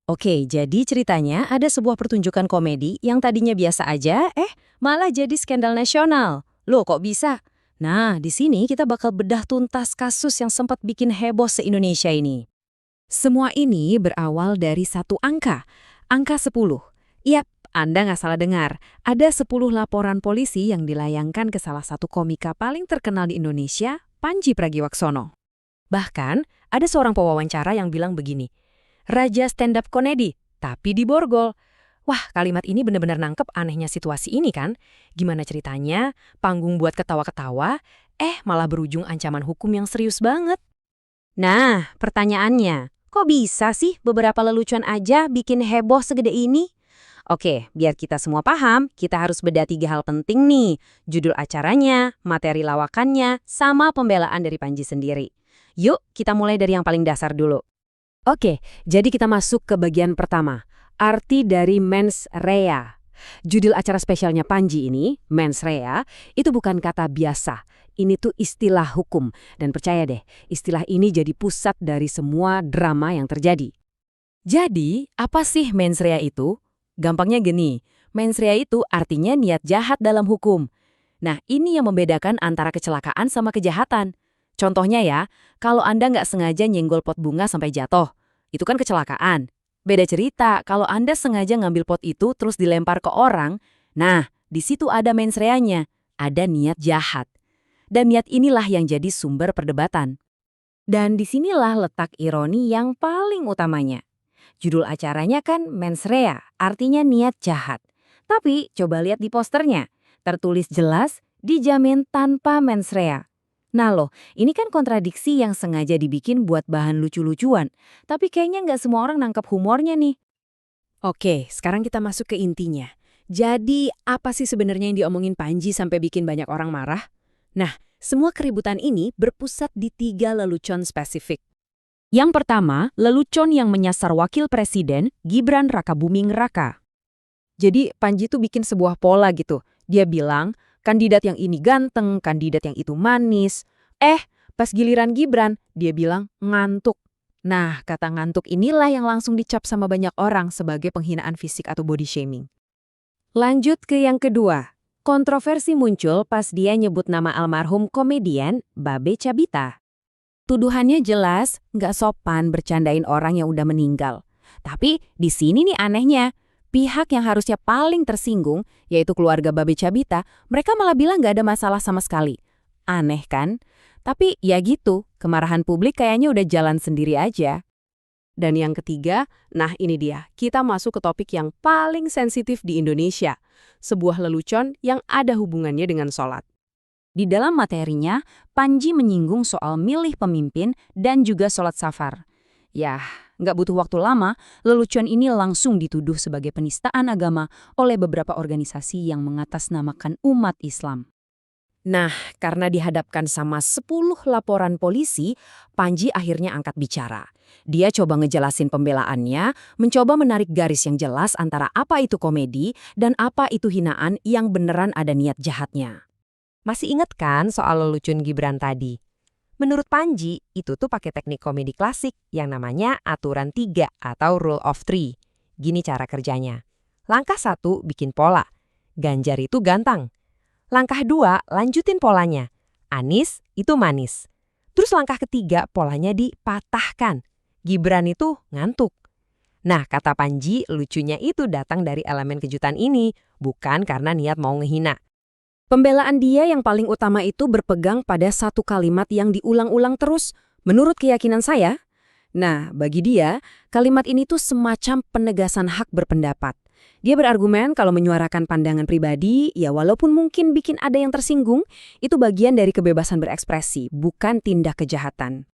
Oke, jadi ceritanya ada sebuah pertunjukan komedi yang tadinya biasa aja, malah jadi skandal nasional. Loh, kok bisa? Nah, di sini kita bakal bedah tuntas kasus yang sempat bikin heboh se-Indonesia ini. Semua ini berawal dari satu angka 10. Yap, Anda nggak salah dengar. Ada 10 laporan polisi yang dilayangkan ke salah satu komika paling terkenal di Indonesia, Panji Pragiwaksono. Bahkan, ada seorang pewawancara yang bilang begini, Raja stand-up komedi, tapi diborgol. Wah, kalimat ini benar-benar nangkep anehnya situasi ini kan? Gimana ceritanya, panggung buat ketawa-ketawa, malah berujung ancaman hukum yang serius banget. Nah, pertanyaannya, kok bisa sih beberapa lelucon aja bikin heboh segede ini? Oke, biar kita semua paham, kita harus bedah 3 hal penting nih. Judul acaranya, materi lawakannya, sama pembelaan dari Panji sendiri. Yuk, kita mulai dari yang paling dasar dulu. Oke, jadi kita masuk ke bagian pertama. Arti dari mens rea. Judul acara spesialnya Panji ini, mens rea, itu bukan kata biasa. Ini tuh istilah hukum. Dan percaya deh, istilah ini jadi pusat dari semua drama yang terjadi. Jadi, apa sih mens rea itu? Gampangnya gini, mens rea itu artinya niat jahat dalam hukum. Nah, ini yang membedakan antara kecelakaan sama kejahatan. Contohnya ya, kalau Anda nggak sengaja nyenggol pot bunga sampai jatuh, itu kan kecelakaan. Beda cerita, kalau Anda sengaja ngambil pot itu terus dilempar ke orang, nah, di situ ada mens reanya, ada niat jahat. Dan niat inilah yang jadi sumber perdebatan. Dan disinilah letak ironi yang paling utamanya. Judul acaranya kan mens rea, artinya niat jahat. Tapi coba lihat di posternya, tertulis jelas, dijamin tanpa mens rea. Nah loh, ini kan kontradiksi yang sengaja dibikin buat bahan lucu-lucuan. Tapi kayaknya nggak semua orang nangkep humornya nih. Oke, sekarang kita masuk ke intinya. Jadi, apa sih sebenarnya yang diomongin Panji sampai bikin banyak orang marah? Nah, semua keributan ini berpusat di 3 lelucon spesifik. Yang pertama, lelucon yang menyasar Wakil Presiden Gibran Rakabuming Raka. Jadi Panji tuh bikin sebuah pola gitu. Dia bilang, kandidat yang ini ganteng, kandidat yang itu manis. Pas giliran Gibran, dia bilang ngantuk. Nah, kata ngantuk inilah yang langsung dicap sama banyak orang sebagai penghinaan fisik atau body shaming. Lanjut ke yang kedua. Kontroversi muncul pas dia nyebut nama almarhum komedian Babe Cabita. Tuduhannya jelas nggak sopan bercandain orang yang udah meninggal. Tapi di sini nih anehnya, pihak yang harusnya paling tersinggung, yaitu keluarga Babe Cabita, mereka malah bilang nggak ada masalah sama sekali. Aneh kan? Tapi ya gitu, kemarahan publik kayaknya udah jalan sendiri aja. Dan yang ketiga, nah ini dia, kita masuk ke topik yang paling sensitif di Indonesia. Sebuah lelucon yang ada hubungannya dengan sholat. Di dalam materinya, Panji menyinggung soal milih pemimpin dan juga sholat safar. Yah, nggak butuh waktu lama, lelucon ini langsung dituduh sebagai penistaan agama oleh beberapa organisasi yang mengatasnamakan umat Islam. Nah, karena dihadapkan sama 10 laporan polisi, Panji akhirnya angkat bicara. Dia coba ngejelasin pembelaannya, mencoba menarik garis yang jelas antara apa itu komedi dan apa itu hinaan yang beneran ada niat jahatnya. Masih inget kan soal lelucon Gibran tadi? Menurut Panji, itu tuh pakai teknik komedi klasik yang namanya aturan 3 atau rule of 3. Gini cara kerjanya. Langkah 1, bikin pola. Ganjar itu ganteng. Langkah 2, lanjutin polanya. Anies itu manis. Terus langkah ketiga, polanya dipatahkan. Gibran itu ngantuk. Nah, kata Panji, lucunya itu datang dari elemen kejutan ini, bukan karena niat mau ngehina. Pembelaan dia yang paling utama itu berpegang pada satu kalimat yang diulang-ulang terus, menurut keyakinan saya. Nah, bagi dia, kalimat ini tuh semacam penegasan hak berpendapat. Dia berargumen kalau menyuarakan pandangan pribadi, ya walaupun mungkin bikin ada yang tersinggung, itu bagian dari kebebasan berekspresi, bukan tindak kejahatan.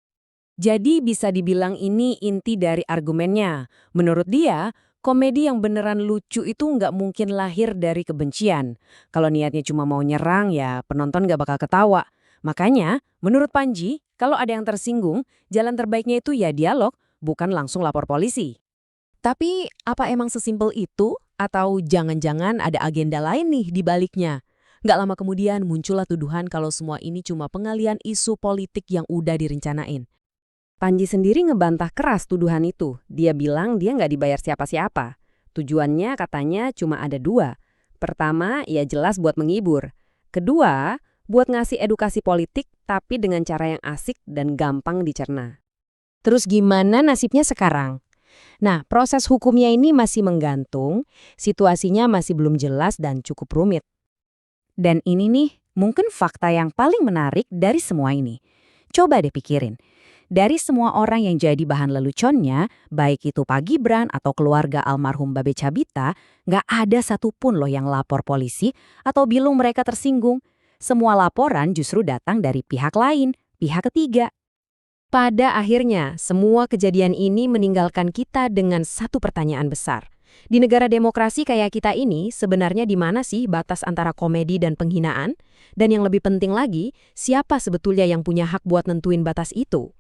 Jadi bisa dibilang ini inti dari argumennya. Menurut dia, komedi yang beneran lucu itu nggak mungkin lahir dari kebencian. Kalau niatnya cuma mau nyerang, ya penonton nggak bakal ketawa. Makanya, menurut Panji, kalau ada yang tersinggung, jalan terbaiknya itu ya dialog, bukan langsung lapor polisi. Tapi, apa emang sesimpel itu? Atau jangan-jangan ada agenda lain nih di baliknya? Nggak lama kemudian muncullah tuduhan kalau semua ini cuma pengalian isu politik yang udah direncanain. Panji sendiri ngebantah keras tuduhan itu. Dia bilang dia nggak dibayar siapa-siapa. Tujuannya katanya cuma ada dua. Pertama, ya jelas buat menghibur. Kedua, buat ngasih edukasi politik tapi dengan cara yang asik dan gampang dicerna. Terus gimana nasibnya sekarang? Nah, proses hukumnya ini masih menggantung, situasinya masih belum jelas dan cukup rumit. Dan ini nih, mungkin fakta yang paling menarik dari semua ini. Coba deh pikirin. Dari semua orang yang jadi bahan leluconnya, baik itu Pak Gibran atau keluarga almarhum Babe Cabita, nggak ada satupun loh yang lapor polisi atau bilang mereka tersinggung. Semua laporan justru datang dari pihak lain, pihak ketiga. Pada akhirnya, semua kejadian ini meninggalkan kita dengan satu pertanyaan besar. Di negara demokrasi kayak kita ini, sebenarnya di mana sih batas antara komedi dan penghinaan? Dan yang lebih penting lagi, siapa sebetulnya yang punya hak buat nentuin batas itu?